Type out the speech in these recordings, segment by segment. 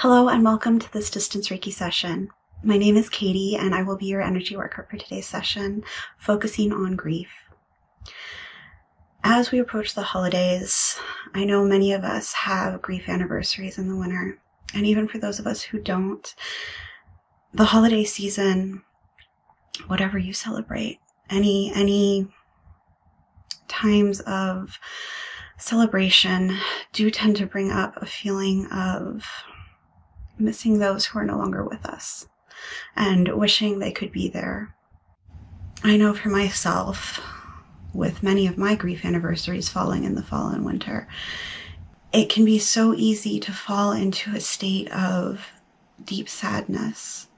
Hello and welcome to this distance Reiki session. My name is Katie and I will be your energy worker for today's session, focusing on grief. As we approach the holidays, I know many of us have grief anniversaries in the winter, and even for those of us who don't, the holiday season, whatever you celebrate, any times of celebration do tend to bring up a feeling of missing those who are no longer with us and wishing they could be there. I know for myself, with many of my grief anniversaries falling in the fall and winter, it can be so easy to fall into a state of deep sadness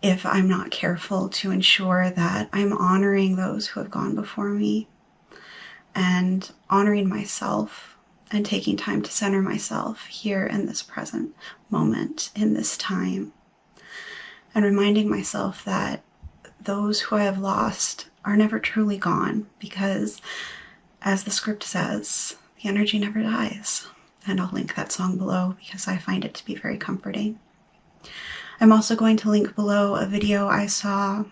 if I'm not careful to ensure that I'm honoring those who have gone before me and honoring myself and taking time to center myself here in this present moment, in this time, and reminding myself that those who I have lost are never truly gone, because as the script says, the energy never dies. And I'll link that song below because I find it to be very comforting. I'm also going to link below a video I saw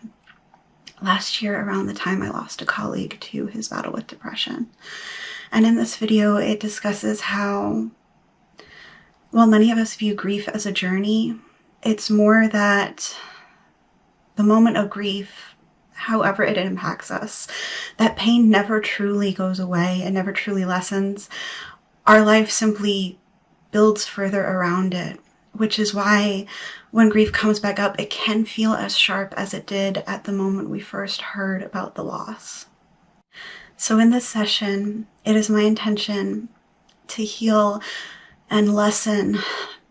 last year around the time I lost a colleague to his battle with depression. And in this video, it discusses how, while many of us view grief as a journey, it's more that the moment of grief, however it impacts us, that pain never truly goes away and never truly lessens. Our life simply builds further around it, which is why when grief comes back up, it can feel as sharp as it did at the moment we first heard about the loss. So in this session, it is my intention to heal and lessen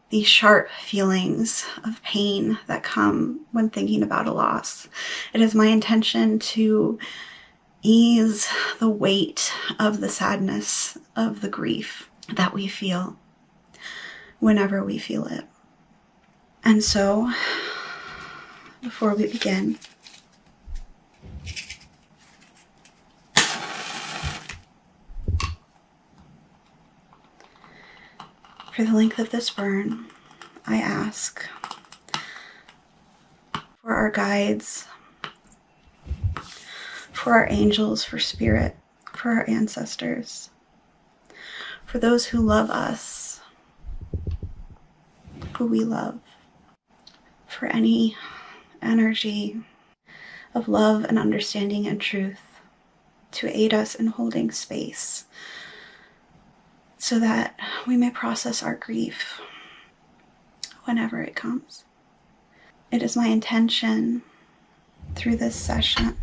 these sharp feelings of pain that come when thinking about a loss. It is my intention to ease the weight of the sadness of the grief that we feel whenever we feel it. And so, before we begin, for the length of this burn, I ask for our guides, for our angels, for spirit, for our ancestors, for those who love us, who we love, for any energy of love and understanding and truth to aid us in holding space so that we may process our grief whenever it comes. It is my intention through this session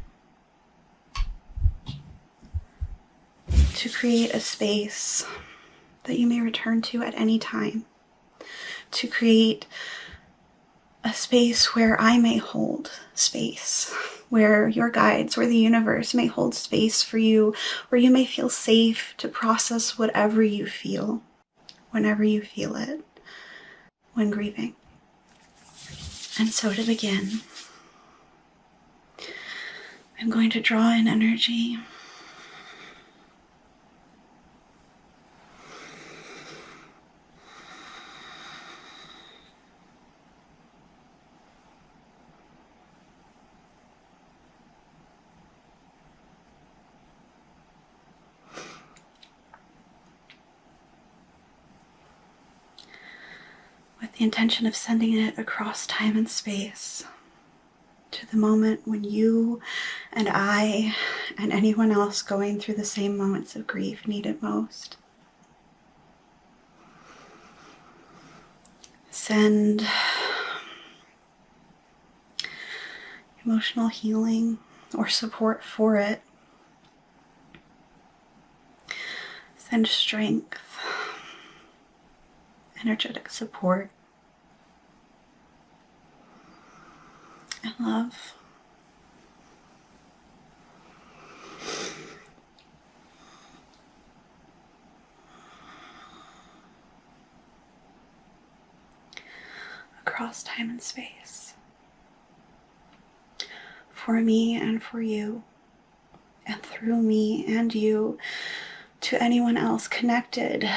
to create a space that you may return to at any time, to create a space where I may hold space, where your guides, where the universe may hold space for you, where you may feel safe to process whatever you feel, whenever you feel it, when grieving. And so to begin, I'm going to draw in energy. With the intention of sending it across time and space to the moment when you and I and anyone else going through the same moments of grief need it most. Send emotional healing or support for it. Send strength, energetic support, and love. Across time and space. For me and for you, and through me and you, to anyone else connected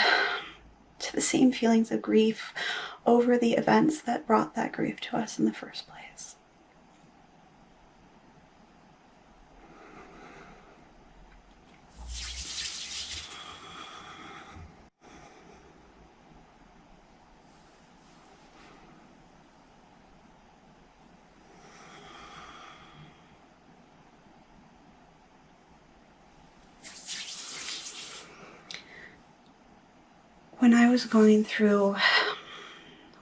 to the same feelings of grief over the events that brought that grief to us in the first place. When I was going through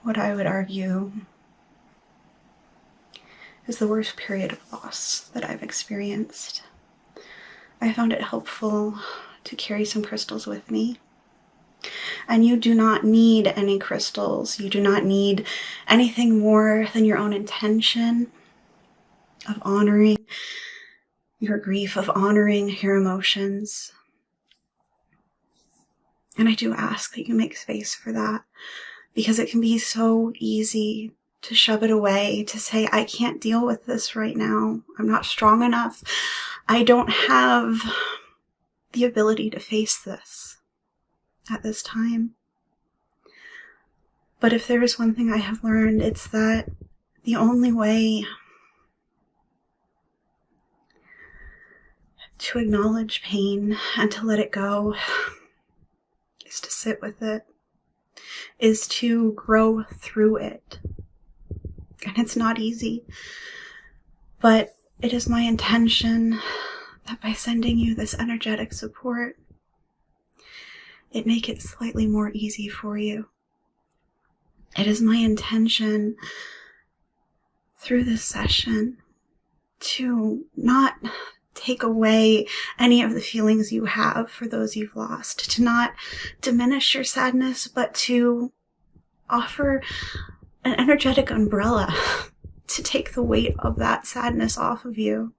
what I would argue is the worst period of loss that I've experienced, I found it helpful to carry some crystals with me. And you do not need any crystals. You do not need anything more than your own intention of honoring your grief, of honoring your emotions. And I do ask that you make space for that, because it can be so easy to shove it away, to say, I can't deal with this right now. I'm not strong enough. I don't have the ability to face this at this time. But if there is one thing I have learned, it's that the only way to acknowledge pain and to let it go is to sit with it, is to grow through it. And it's not easy, but it is my intention that by sending you this energetic support, it make it slightly more easy for you. It is my intention through this session to not take away any of the feelings you have for those you've lost, to not diminish your sadness, but to offer an energetic umbrella to take the weight of that sadness off of you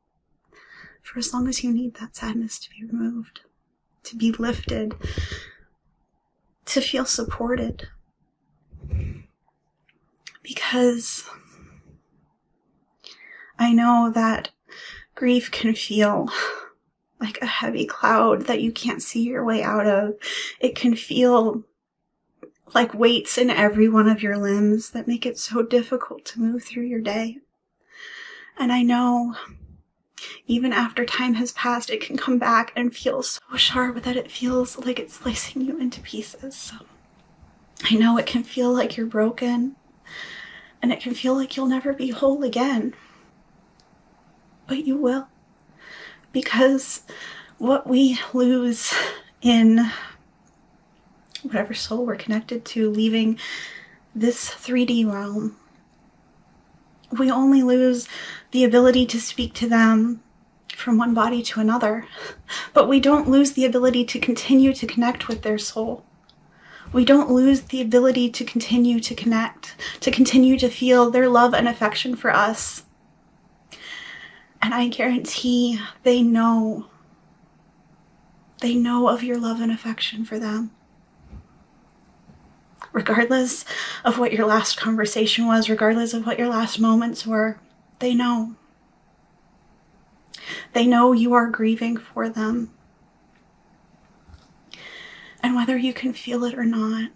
for as long as you need that sadness to be removed, to be lifted, to feel supported. Because I know that grief can feel like a heavy cloud that you can't see your way out of. It can feel like weights in every one of your limbs that make it so difficult to move through your day. And I know even after time has passed, it can come back and feel so sharp that it feels like it's slicing you into pieces. So I know it can feel like you're broken, and it can feel like you'll never be whole again. But you will, because what we lose in whatever soul we're connected to leaving this 3D realm, we only lose the ability to speak to them from one body to another, but we don't lose the ability to continue to connect with their soul. We don't lose the ability to continue to connect, to continue to feel their love and affection for us. And I guarantee they know of your love and affection for them. Regardless of what your last conversation was, regardless of what your last moments were, they know. They know you are grieving for them. And whether you can feel it or not,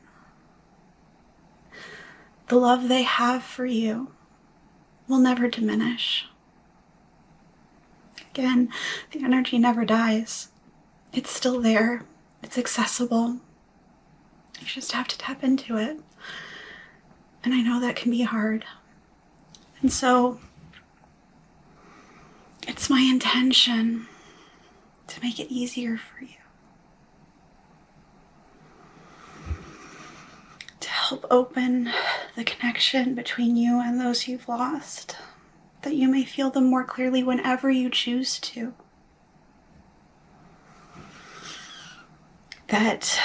the love they have for you will never diminish. Again, the energy never dies. It's still there. It's accessible. You just have to tap into it. And I know that can be hard. And so it's my intention to make it easier for you, to help open the connection between you and those you've lost, that you may feel them more clearly whenever you choose to. That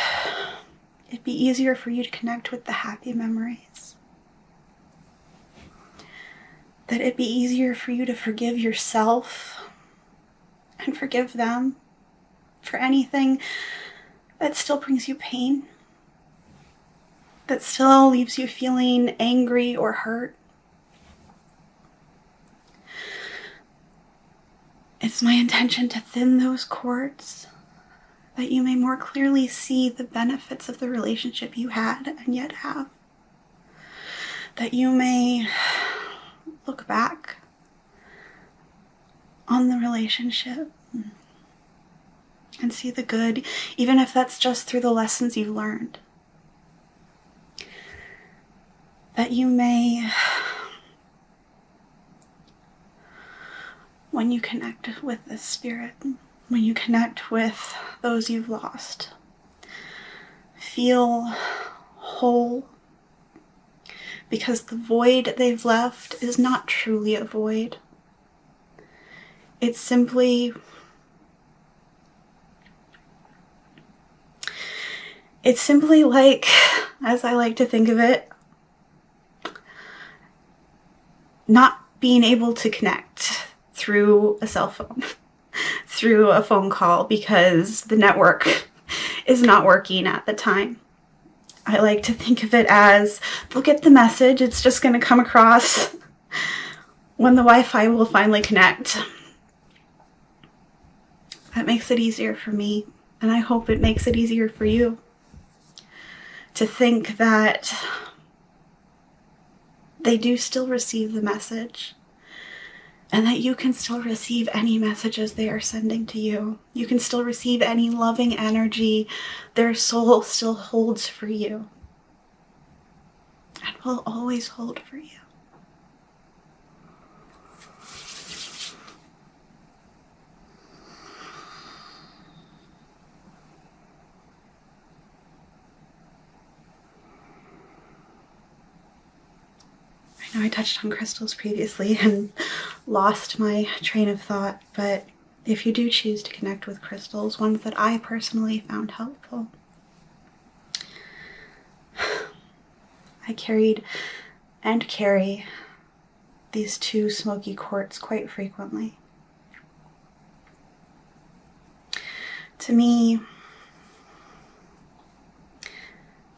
it'd be easier for you to connect with the happy memories. That it'd be easier for you to forgive yourself and forgive them for anything that still brings you pain, that still leaves you feeling angry or hurt. It's my intention to thin those cords, that you may more clearly see the benefits of the relationship you had and yet have. that you may look back on the relationship and see the good, even if that's just through the lessons you've learned. That you may, when you connect with this spirit, when you connect with those you've lost, feel whole, because the void they've left is not truly a void. It's simply like, as I like to think of it, not being able to connect through a cell phone, through a phone call, because the network is not working at the time. I like to think of it as, they'll get the message, it's just going to come across when the Wi-Fi will finally connect. That makes it easier for me, and I hope it makes it easier for you to think that they do still receive the message, and that you can still receive any messages they are sending to you. You can still receive any loving energy their soul still holds for you, and will always hold for you. I know I touched on crystals previously and lost my train of thought, but if you do choose to connect with crystals, ones that I personally found helpful, I carried and carry these two smoky quartz quite frequently. To me,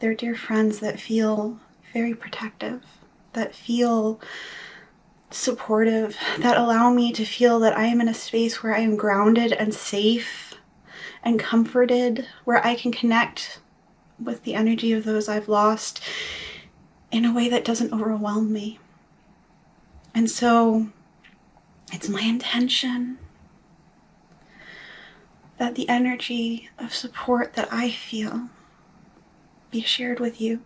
they're dear friends that feel very protective, that feel supportive, that allow me to feel that I am in a space where I am grounded and safe and comforted, where I can connect with the energy of those I've lost in a way that doesn't overwhelm me. And so it's my intention that the energy of support that I feel be shared with you,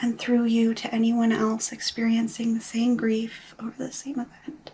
and through you to anyone else experiencing the same grief over the same event.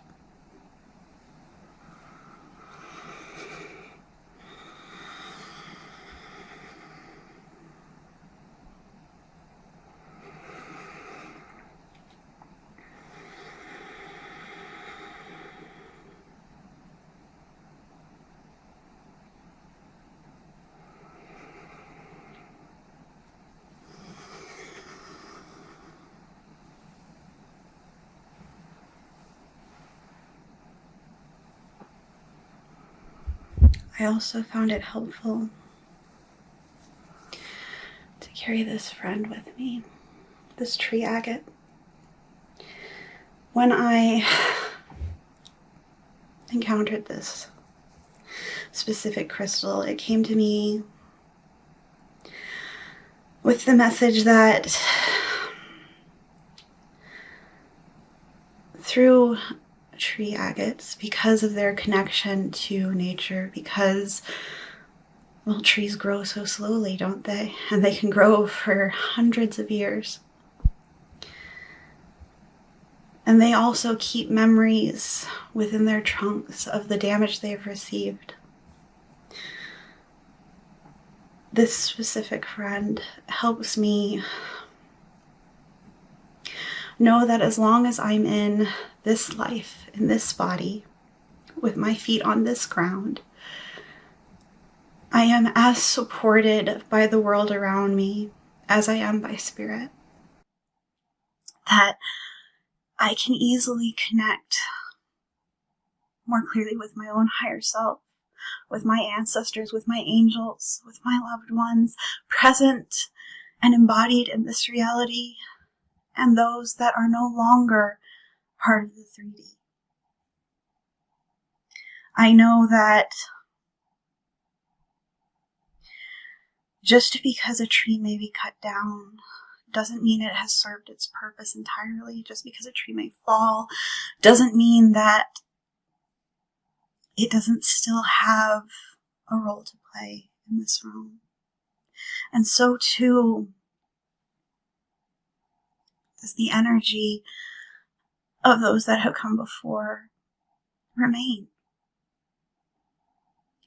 I also found it helpful to carry this friend with me, this tree agate. When I encountered this specific crystal, it came to me with the message that through tree agates, because of their connection to nature, because, well, trees grow so slowly, don't they? And they can grow for hundreds of years. And they also keep memories within their trunks of the damage they've received. This specific friend helps me know that as long as I'm in this life, in this body, with my feet on this ground, I am as supported by the world around me as I am by spirit. That I can easily connect more clearly with my own higher self, with my ancestors, with my angels, with my loved ones, present and embodied in this reality, and those that are no longer part of the 3D. I know that just because a tree may be cut down doesn't mean it has served its purpose entirely. Just because a tree may fall doesn't mean that it doesn't still have a role to play in this realm. And so too does the energy of those that have come before remain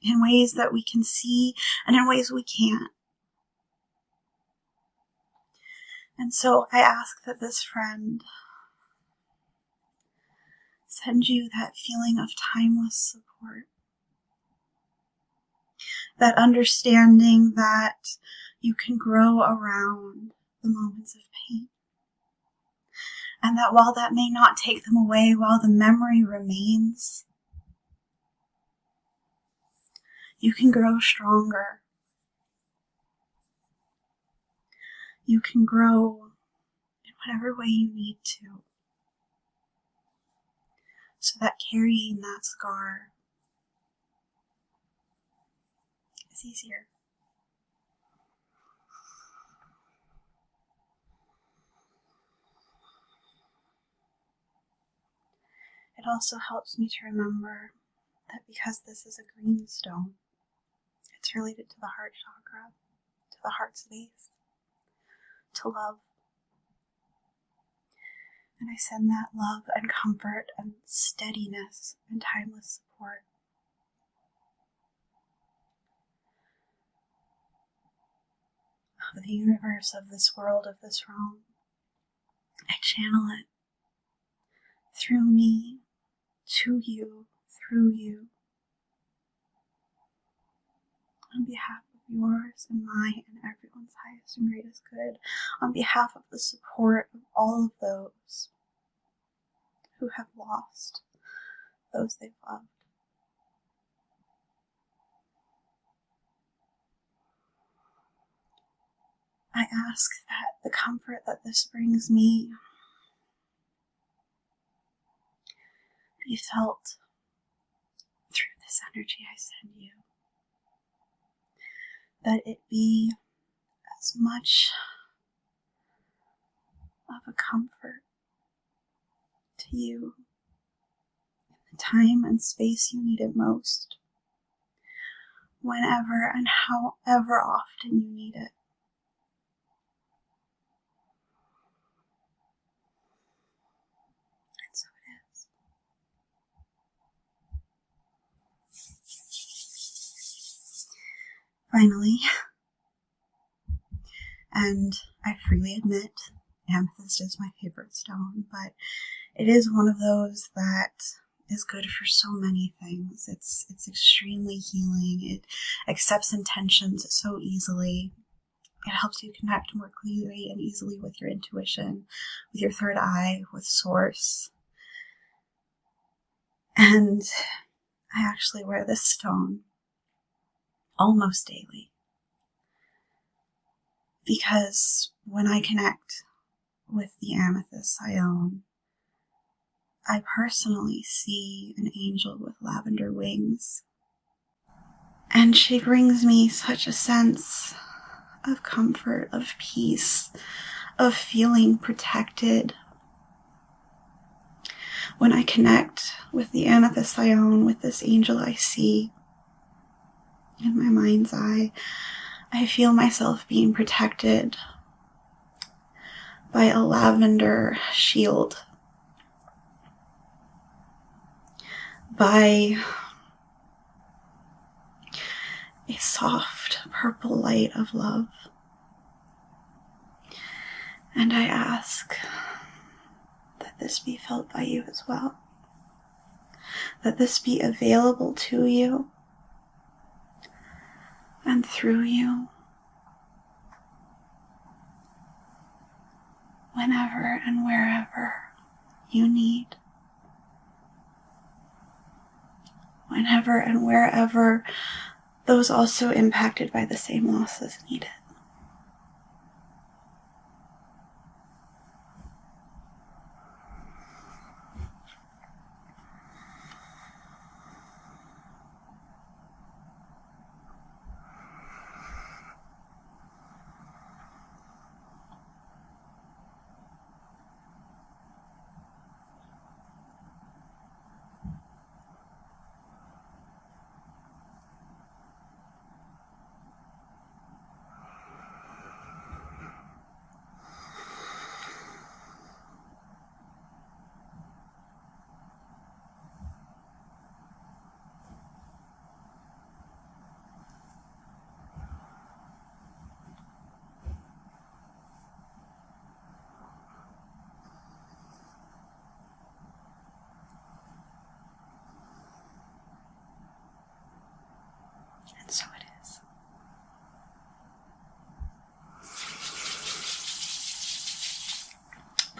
in ways that we can see and in ways we can't. And so I ask that this friend send you that feeling of timeless support, that understanding that you can grow around the moments of pain. And that while that may not take them away, while the memory remains, you can grow stronger. You can grow in whatever way you need to, so that carrying that scar is easier. It also helps me to remember that because this is a green stone, it's related to the heart chakra, to the heart space, to love. And I send that love and comfort and steadiness and timeless support of the universe, of this world, of this realm. I channel it through me, to you, through you, on behalf of yours and mine and everyone's highest and greatest good, on behalf of the support of all of those who have lost those they've loved. I ask that the comfort that this brings me be felt through this energy I send you. That it be as much of a comfort to you in the time and space you need it most, whenever and however often you need it. And so it is. Finally, and I freely admit, amethyst is my favorite stone, but it is one of those that is good for so many things. It's extremely healing. It accepts intentions so easily. It helps you connect more clearly and easily with your intuition, with your third eye, with source. And I actually wear this stone almost daily, because when I connect with the amethyst I own, I personally see an angel with lavender wings, and she brings me such a sense of comfort, of peace, of feeling protected. When I connect with the amethyst I own, with this angel I see in my mind's eye, I feel myself being protected by a lavender shield, by a soft purple light of love. And I ask that this be felt by you as well, that this be available to you and through you whenever and wherever you need, whenever and wherever those also impacted by the same losses need it.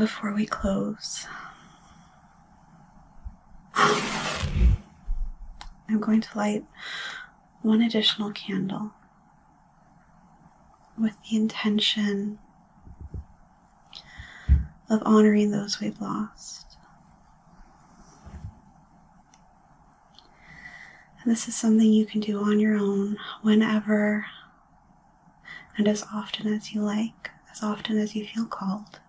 before we close, I'm going to light one additional candle with the intention of honoring those we've lost. And this is something you can do on your own whenever and as often as you like, as often as you feel called.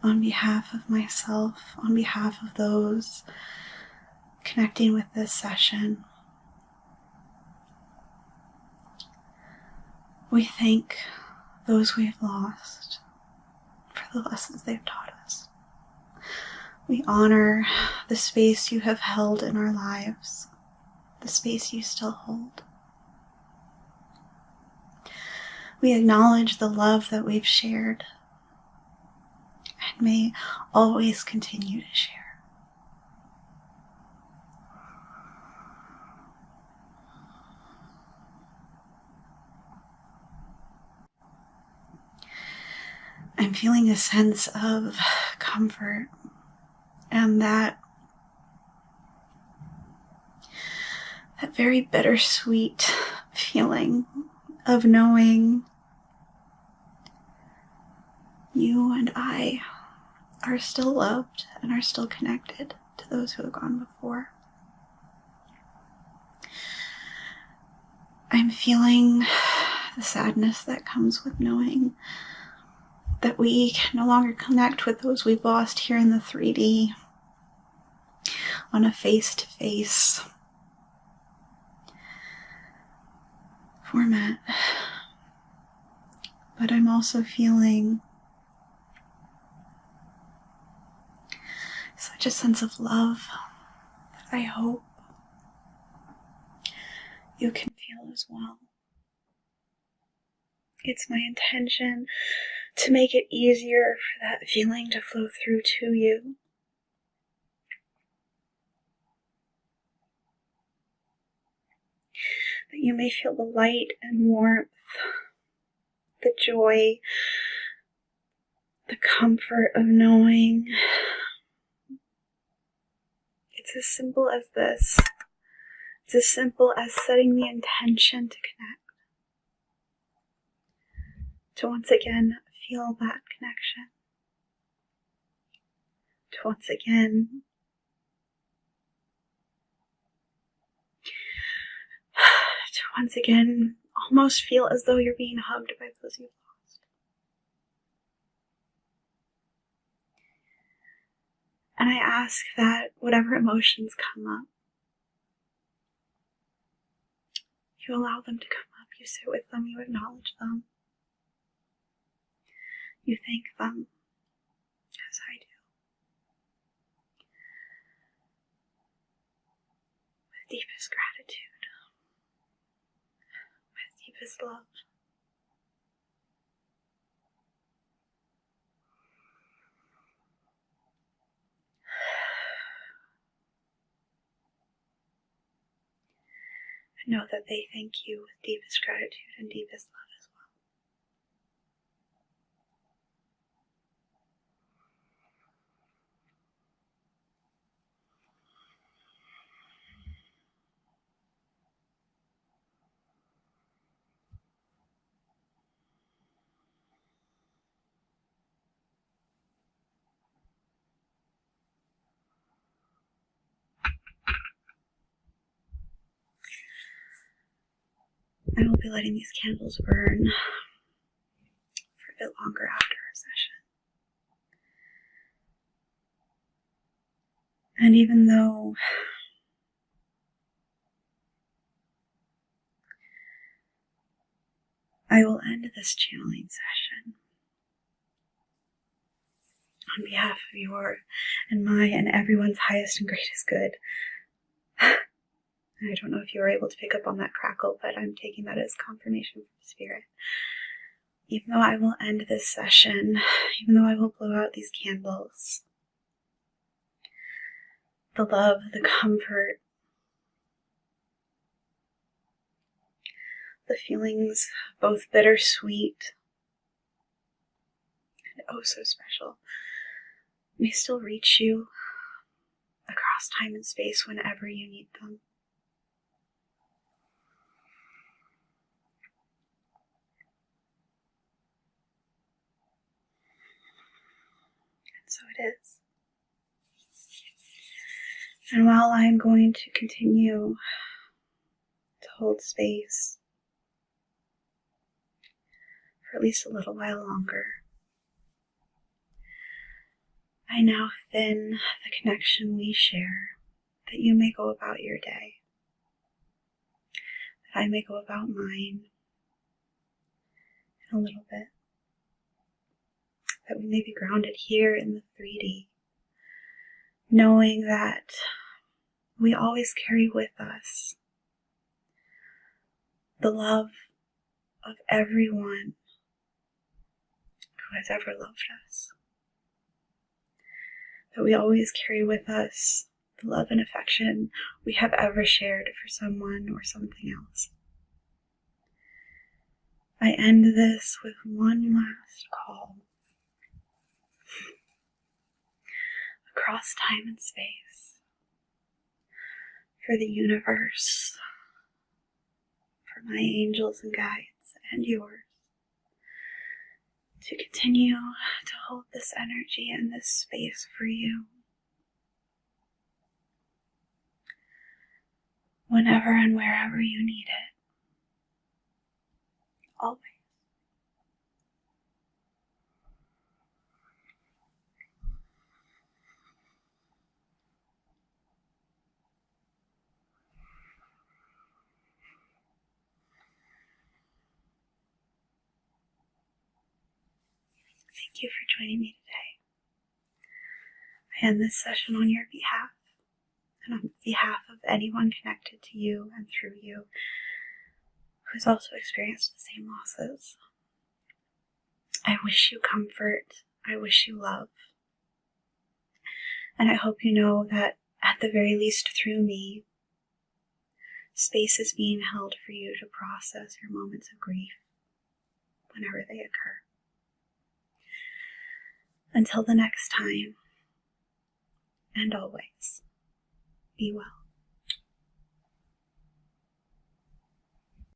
On behalf of myself, on behalf of those connecting with this session, we thank those we've lost for the lessons they've taught us. We honor the space you have held in our lives, the space you still hold. We acknowledge the love that we've shared and may always continue to share. I'm feeling a sense of comfort and that very bittersweet feeling of knowing you and I are still loved and are still connected to those who have gone before. I'm feeling the sadness that comes with knowing that we can no longer connect with those we've lost here in the 3D on a face-to-face format. But I'm also feeling such a sense of love that I hope you can feel as well. It's my intention to make it easier for that feeling to flow through to you. That you may feel the light and warmth, the joy, the comfort of knowing. It's as simple as this. It's as simple as setting the intention to connect. To once again feel that connection. To once again almost feel as though you're being hugged by those you've lost. And I ask that whatever emotions come up, you allow them to come up, you sit with them, you acknowledge them. You thank them, as I do. With deepest gratitude, with deepest love. And know that they thank you with deepest gratitude and deepest love as well. I will be letting these candles burn for a bit longer after our session. And even though I will end this channeling session on behalf of your and my and everyone's highest and greatest good. I don't know if you were able to pick up on that crackle, but I'm taking that as confirmation from Spirit. Even though I will end this session, even though I will blow out these candles, the love, the comfort, the feelings, both bittersweet and oh so special, may still reach you across time and space whenever you need them. And so it is. And while I'm going to continue to hold space for at least a little while longer, I now thin the connection we share, that you may go about your day, that I may go about mine in a little bit, that we may be grounded here in the 3D, knowing that we always carry with us the love of everyone who has ever loved us. That we always carry with us the love and affection we have ever shared for someone or something else. I end this with one last call across time and space for the universe, for my angels and guides and yours, to continue to hold this energy and this space for you whenever and wherever you need it, always. Thank you for joining me today. I end this session on your behalf and on behalf of anyone connected to you and through you who has also experienced the same losses. I wish you comfort. I wish you love. And I hope you know that at the very least through me, space is being held for you to process your moments of grief whenever they occur. Until the next time, and always, be well.